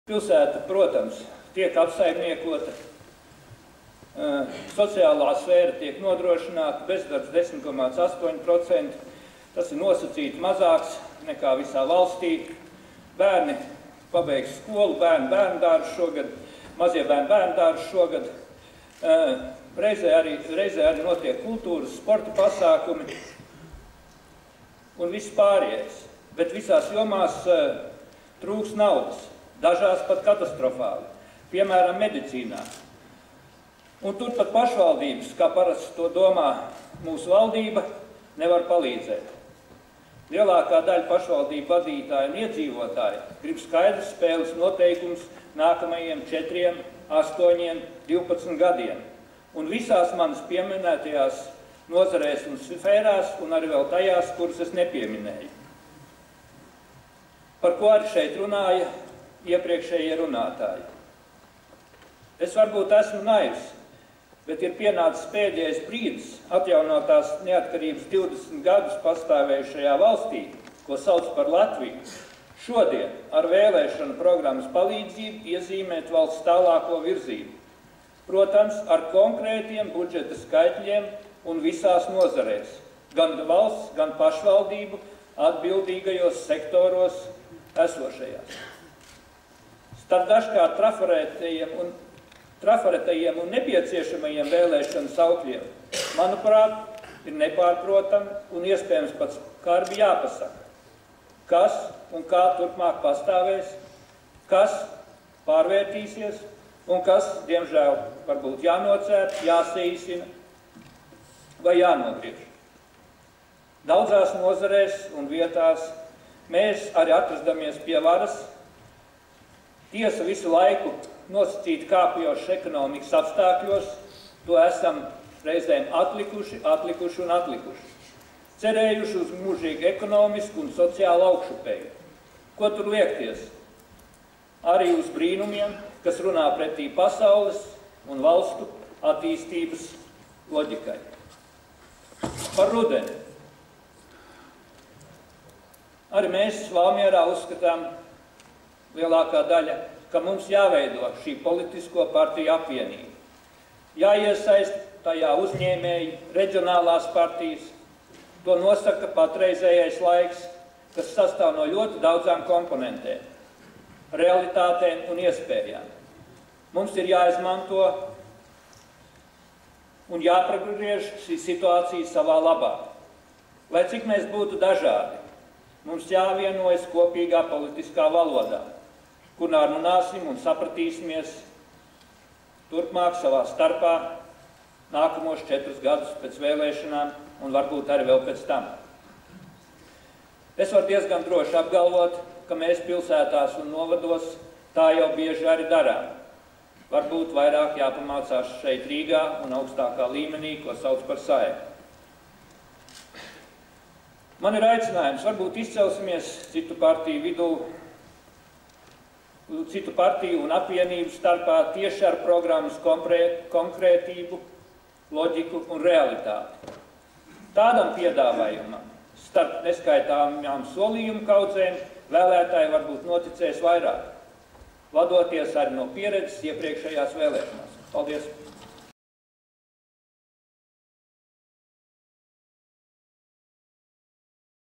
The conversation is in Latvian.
Pilsēta, protams, tiek apsaimniekota, sociālā sfēra tiek nodrošināta, bezdarbs 10,8%, tas ir nosacīti mazāks nekā visā valstī. Bērni pabeigs skolu, bērnu dārzu šogad, mazie bērnu dārzu šogad. Reizē arī notiek kultūras, sporta pasākumi un viss pārējais. Bet visās jomās trūks naudas, dažās pat katastrofāli, piemēram, medicīnā. Un turpat pašvaldības, kā parasti to domā mūsu valdība, nevar palīdzēt. Lielākā daļa pašvaldību vadītāju un iedzīvotāju grib skaidrs spēles noteikums nākamajiem 4, 8, 12 gadiem. Un visās manas pieminētajās nozarēs un sfērās, un arī vēl tajās, kuras es nepieminēju. Par ko arī šeit runāja iepriekšējie runātāji. Es varbūt esmu naivs, bet ir pienācis pēdējais brīdis atjaunotās neatkarības 20 gadus pastāvējušajā valstī, ko sauc par Latviju, šodien ar vēlēšanu programmas palīdzību iezīmēt valsts tālāko virzību. Protams, ar konkrētiem budžeta skaitļiem un visās nozarēs, gan valsts, gan pašvaldību atbildīgajos sektoros esošajās. Starp dažkārt trafaretējiem un nepieciešamajiem vēlēšanu saukļiem, manuprāt, ir nepārprotami un iespējams pats skarbi jāpasaka, kas un kā turpmāk pastāvēs, kas pārvērtīsies un kas, diemžēl, varbūt jānocērt, jāsaīsina vai jānogriež. Daudzās nozarēs un vietās mēs arī atrastamies pie varas, tiesa visu laiku nosacīt kāpjošas ekonomikas apstākļos, to esam reizēm atlikuši. Cerējuši uz mūžīgu ekonomisku un sociālu augšupēju. Ko tur liekties? Arī uz brīnumiem, kas runā pretī pasaules un valstu attīstības loģikai. Par rudeni. Arī mēs Valmierā uzskatām, lielākā daļa, ka mums jāveido šī politisko partiju apvienība. Jāiesaist tajā uzņēmēji, reģionālās partijas. To nosaka patreizējais laiks, kas sastāv no ļoti daudzām komponentēm, realitātēm un iespējām. Mums ir jāizmanto un jāpagriež šī situācija savā labā. Lai cik mēs būtu dažādi, mums jāvienojas kopīgā politiskā valodā, kurā runāsim un sapratīsimies turpmāk savā starpā nākamos 4 gadus pēc vēlēšanām un varbūt arī vēl pēc tam. Es varu diezgan droši apgalvot, ka mēs pilsētās un novados tā jau bieži arī darām. Varbūt vairāk jāpamācās šeit Rīgā un augstākā līmenī, ko sauc par Saeimu. Man ir aicinājums, varbūt izcelsimies citu partiju vidū, citu partiju un apvienību starpā tieši ar programmas konkrētību, loģiku un realitāti. Tādam piedāvājumam, starp neskaitāmām solījumu kaudzēm, vēlētāji varbūt noticēs vairāk, vadoties arī no pieredzes iepriekšējās vēlēšanās. Paldies!